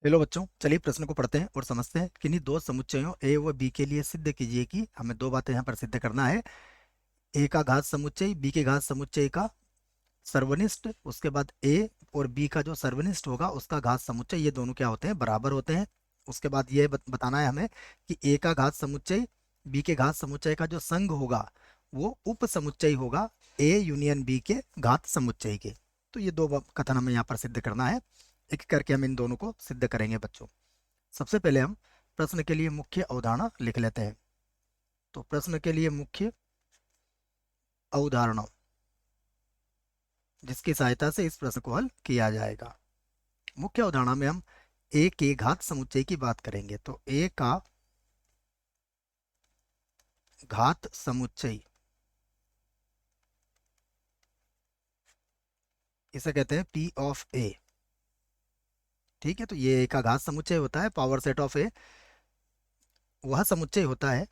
Hello बच्चों, चलिए प्रश्न को पढ़ते हैं और समझते हैं। किन्हीं दो समुच्चयों ए व बी के लिए सिद्ध कीजिए कि हमें दो बातें यहाँ पर सिद्ध करना है। ए का घात समुच्चय बी के घात समुच्चय का सर्वनिष्ठ, उसके बाद ए और बी का जो सर्वनिष्ठ होगा उसका घात समुच्चय, ये दोनों क्या होते हैं, बराबर होते हैं। उसके बाद ये बताना है हमें कि ए का घात समुच्चय बी के घात समुच्चय का जो संघ होगा वो उप समुच्चय होगा ए यूनियन बी के घात समुच्चय के। तो ये दो कथन हमें यहाँ पर सिद्ध करना है। एक एक करके हम इन दोनों को सिद्ध करेंगे बच्चों। सबसे पहले हम प्रश्न के लिए मुख्य अवधारणा लिख लेते हैं। तो प्रश्न के लिए मुख्य अवधारणा जिसकी सहायता से इस प्रश्न को हल किया जाएगा। मुख्य अवधारणा में हम ए के घात समुच्चय की बात करेंगे। तो ए का घात समुच्चय, इसे कहते हैं पी ऑफ ए। ठीक है, तो ये ए का घात समुच्चय होता है, पावर सेट ऑफ ए वह समुच्चय होता है।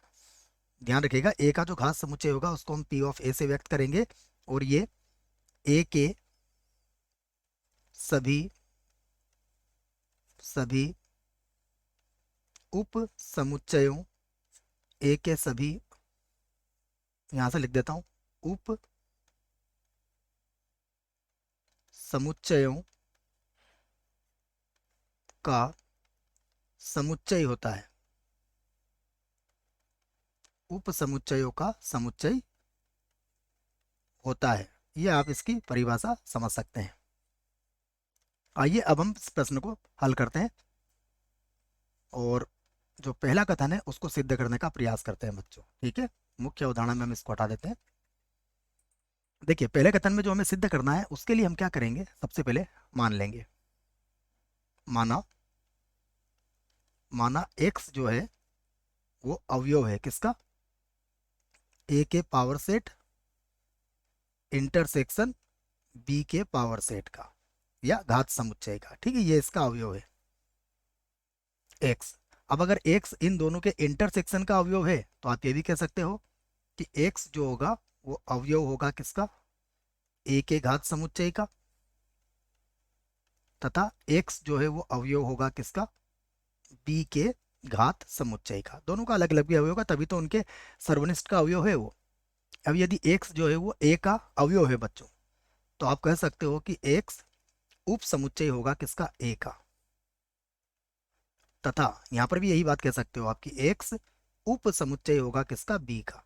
ध्यान रखिएगा, ए का जो घात समुच्चय होगा उसको हम पी ऑफ ए से व्यक्त करेंगे, और ये ए के सभी सभी उप समुच्चयों, ए के सभी, यहां से लिख देता हूं, उप समुच्चयों का समुच्चय होता है। उप समुच्चयों का समुच्चय होता है। ये आप इसकी परिभाषा समझ सकते हैं। आइए अब हम इस प्रश्न को हल करते हैं और जो पहला कथन है उसको सिद्ध करने का प्रयास करते हैं बच्चों। ठीक है, मुख्य अवधारणा में हम इसको हटा देते हैं। देखिए, पहले कथन में जो हमें सिद्ध करना है उसके लिए हम क्या करेंगे, सबसे पहले मान लेंगे, माना माना x जो है वो अवयव है किसका, a के पावर सेट इंटरसेक्शन b के पावर सेट का या घात समुच्चय का। ठीक है, ये इसका अवयव है x। अब अगर x इन दोनों के इंटरसेक्शन का अवयव है तो आप ये भी कह सकते हो कि x जो होगा वो अवयव होगा किसका, a के घात समुच्चय का, तथा x जो है वो अवयव होगा किसका, b के घात समुच्चय का। दोनों का अलग अलग भी अवयव होगा, तभी तो उनके सर्वनिष्ठ का अवयव है वो। अब यदि x जो है वो a का अवयव है बच्चों, तो आप कह सकते हो कि x उप समुच्चय होगा किसका, a का। तथा यहां पर भी यही बात कह सकते हो आप कि x उप समुच्चय होगा किसका, b का।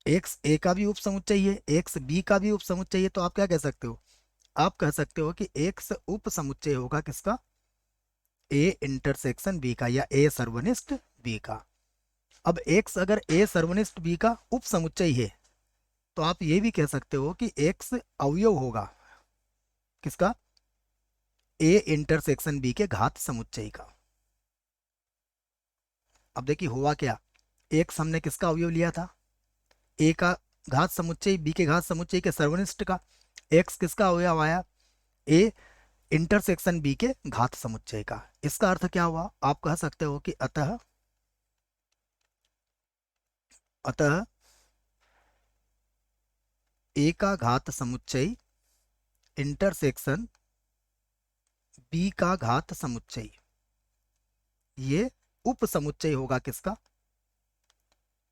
x a का भी उप समुच्चय है, x b का भी उप समुच्चय है, तो आप क्या कह सकते हो, आप कह सकते हो कि x उप समुच्चय होगा किसका, a इंटरसेक्शन b का या a सर्वनिष्ठ b का। अब x अगर a सर्वनिष्ठ b का उप समुच्चय है तो आप ये भी कह सकते हो कि x अवयव होगा किसका, a इंटरसेक्शन b के घात समुच्चय का। अब देखिए हुआ क्या, x हमने किसका अवयव लिया था, a का घात समुच्चय b के घात समुच्चय के सर्वनिष्ठ का। x किसका अवयव आया, a इंटरसेक्शन b के घात समुच्चय का। इसका अर्थ क्या हुआ, आप कह सकते हो कि अतः अतः a का घात समुच्चय इंटरसेक्शन b का घात समुच्चय, ये उप समुच्चय होगा किसका,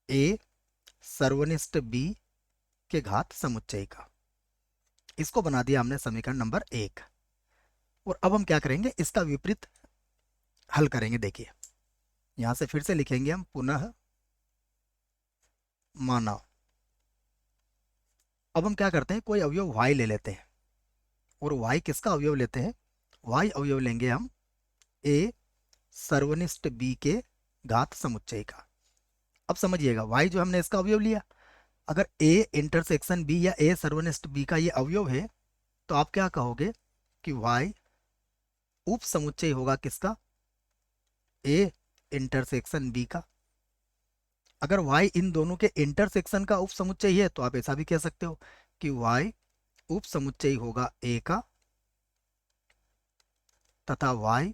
a सर्वनिष्ठ b के घात समुच्चय का। इसको बना दिया हमने समीकरण नंबर 1। और अब हम क्या करेंगे, इसका विपरीत हल करेंगे। देखिए, यहां से फिर से लिखेंगे हम, पुनः माना। अब हम क्या करते हैं, कोई अवयव y ले लेते हैं, और y किसका अवयव लेते हैं, y अवयव लेंगे हम a सर्वनिष्ठ b के घात समुच्चय का। अब समझिएगा, y जो हमने इसका अवयव लिया, अगर a इंटरसेक्शन b या a सर्वनिष्ठ b का ये अवयव है तो आप क्या कहोगे कि y उप समुच्चय होगा किसका, a इंटरसेक्शन b का। अगर y इन दोनों के इंटरसेक्शन का उप समुच्चय है तो आप ऐसा भी कह सकते हो कि y उप समुच्चय होगा a का, तथा y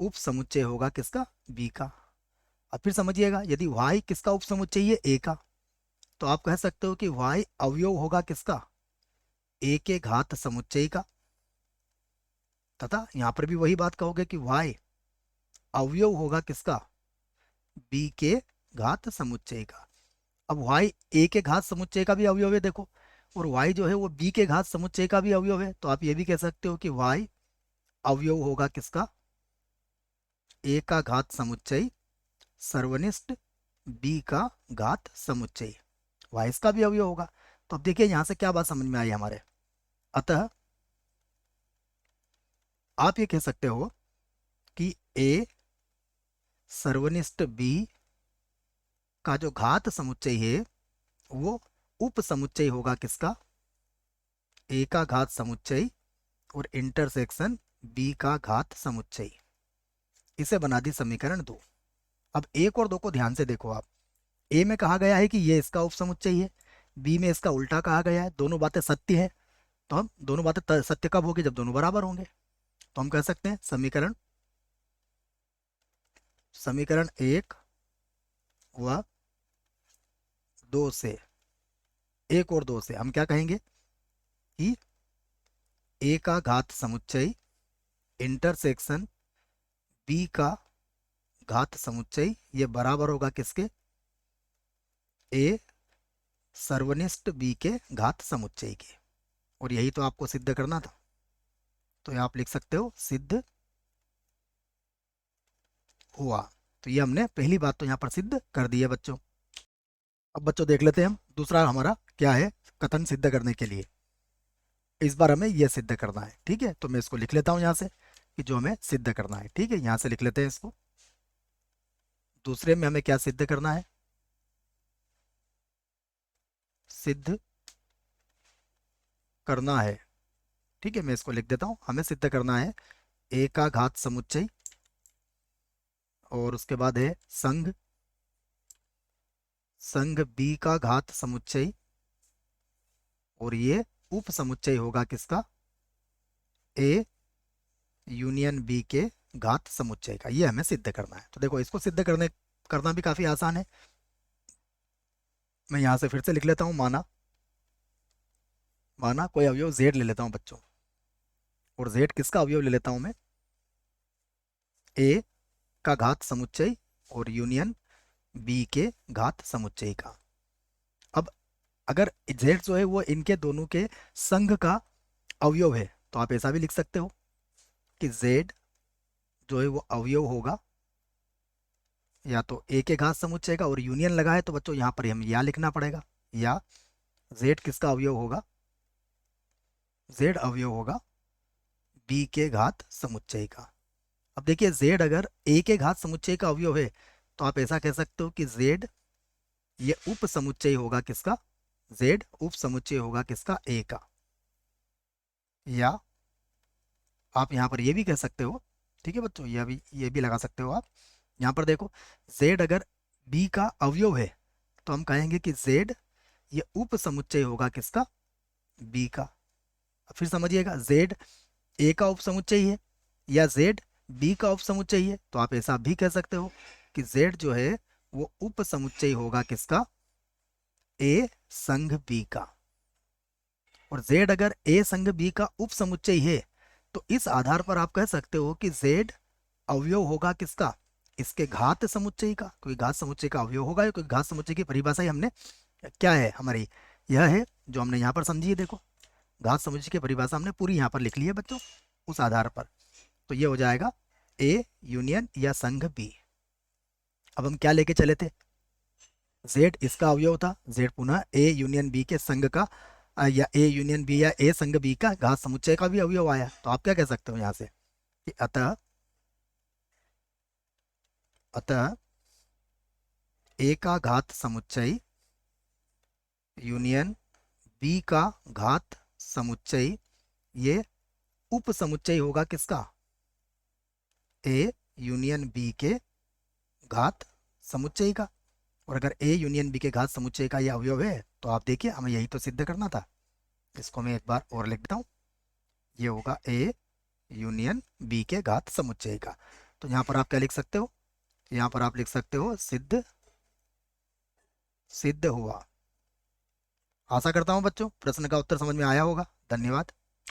उप समुच्चय होगा किसका, b का। अब फिर समझिएगा, यदि y किसका उप समुच्चय है, a का, तो आप कह सकते हो कि y अवयव होगा किसका, a के घात समुच्चय का। तथा यहाँ पर भी वही बात कहोगे कि y अवयव होगा किसका, b के घात समुच्चय का। अब y a के घात समुच्चय का भी अवयव है देखो, और y जो है वो b के घात समुच्चय का भी अवयव है, तो आप ये भी कह सकते हो कि y अवयव होगा किसका, a का घात समुच्चय सर्वनिष्ठ b का घात समुच्चय, y इसका भी अवयव होगा। तो अब देखिए यहाँ से क्या बात समझ में आई हमारे। अतः आप ये कह सकते हो कि a सर्वनिष्ठ b का जो घात समुच्चय है वो उप समुच्चय होगा किसका, a का घात समुच्चय और इंटरसेक्शन b का घात समुच्चय। इसे बना दी समीकरण 2। अब 1 और 2 को ध्यान से देखो आप। ए में कहा गया है कि ये इसका उप समुच्चय है, बी में इसका उल्टा कहा गया है, दोनों बातें सत्य है। तो हम दोनों बातें सत्य कब होगी, जब दोनों बराबर होंगे। तो हम कह सकते हैं समीकरण समीकरण 1 व 2 से, 1 और 2 से हम क्या कहेंगे कि a का घात समुच्चय इंटरसेक्शन b का घात समुच्चय ये बराबर होगा किसके, a सर्वनिष्ठ b के घात समुच्चय के। और यही तो आपको सिद्ध करना था, तो ये आप लिख सकते हो सिद्ध हुआ। तो ये हमने पहली बात तो यहाँ पर सिद्ध कर दी है बच्चों। अब बच्चों देख लेते हैं हम दूसरा हमारा क्या है कथन सिद्ध करने के लिए। इस बार हमें यह सिद्ध करना है, ठीक है। तो मैं इसको लिख लेता हूँ यहाँ से कि जो हमें सिद्ध करना है, ठीक है। यहाँ से लिख लेते हैं इसको। दूसरे में हमें क्या सिद्ध करना है, सिद्ध करना है, ठीक है। मैं इसको लिख देता हूँ। हमें सिद्ध करना है a का घात समुच्चय और उसके बाद है संघ b का घात समुच्चय, और ये उप समुच्चय होगा किसका, a यूनियन b के घात समुच्चय का। ये हमें सिद्ध करना है। तो देखो इसको सिद्ध करना भी काफी आसान है। मैं यहां से फिर से लिख लेता हूं, माना कोई अवयव z ले लेता हूं बच्चों, और z किसका अवयव ले लेता हूं मैं, a का घात समुच्चय और यूनियन b के घात समुच्चय का। अब अगर z जो है वो इनके दोनों के संघ का अवयव है, तो आप ऐसा भी लिख सकते हो कि z जो है वो अवयव होगा या तो a के घात समुच्चय का, और यूनियन लगा है तो बच्चों यहाँ पर हमें या लिखना पड़ेगा, या z किसका अवयव होगा, z अवयव होगा b के घात समुच्चय का। अब देखिए z अगर a के घात समुच्चय का अवयव है तो आप ऐसा कह सकते हो कि z ये उप समुच्चय होगा किसका, z उप समुच्चय होगा किसका, a का। या आप यहाँ पर ये भी कह सकते हो, ठीक है बच्चों, ये भी लगा सकते हो आप। यहाँ पर देखो z अगर b का अवयव है तो हम कहेंगे कि z ये उप समुच्चय होगा किसका, b का। फिर समझिएगा z a का उप समुच्चय है या z b का उप समुच्चय है, तो आप ऐसा भी कह सकते हो कि z जो है वो उप समुच्चय होगा किसका, a संघ b का। और z अगर a संघ b का उप समुच्चय है तो इस आधार पर आप कह सकते हो कि z अवयव होगा किसका, इसके घात समुच्चय का। कोई घात समुच्चय का अवयव होगा, कोई घात समुच्चय की परिभाषा ही हमने क्या है हमारी, यह है जो हमने यहाँ पर समझी है। देखो घात समुच्चय की परिभाषा हमने पूरी यहाँ पर लिख ली है बच्चों उस आधार पर। तो ये हो जाएगा a यूनियन या संघ b। अब हम क्या लेके चले थे, z इसका अवयव था, z पुनः a यूनियन b के संघ का या a यूनियन b या a संघ b का घात समुच्चय का भी अवयव आया। तो आप क्या कह सकते हो यहाँ से कि अतः a का घात समुच्चय यूनियन b का घात समुच्चय ये उप समुच्चय होगा किसका, a यूनियन b के घात समुच्चय का। और अगर a यूनियन b के घात समुच्चय का ये अवयव है तो आप देखिए हमें यही तो सिद्ध करना था। इसको मैं एक बार और लिख देता हूँ, ये होगा a यूनियन b के घात समुच्चय का। तो यहाँ पर आप क्या लिख सकते हो, यहाँ पर आप लिख सकते हो सिद्ध हुआ। आशा करता हूँ बच्चों प्रश्न का उत्तर समझ में आया होगा। धन्यवाद।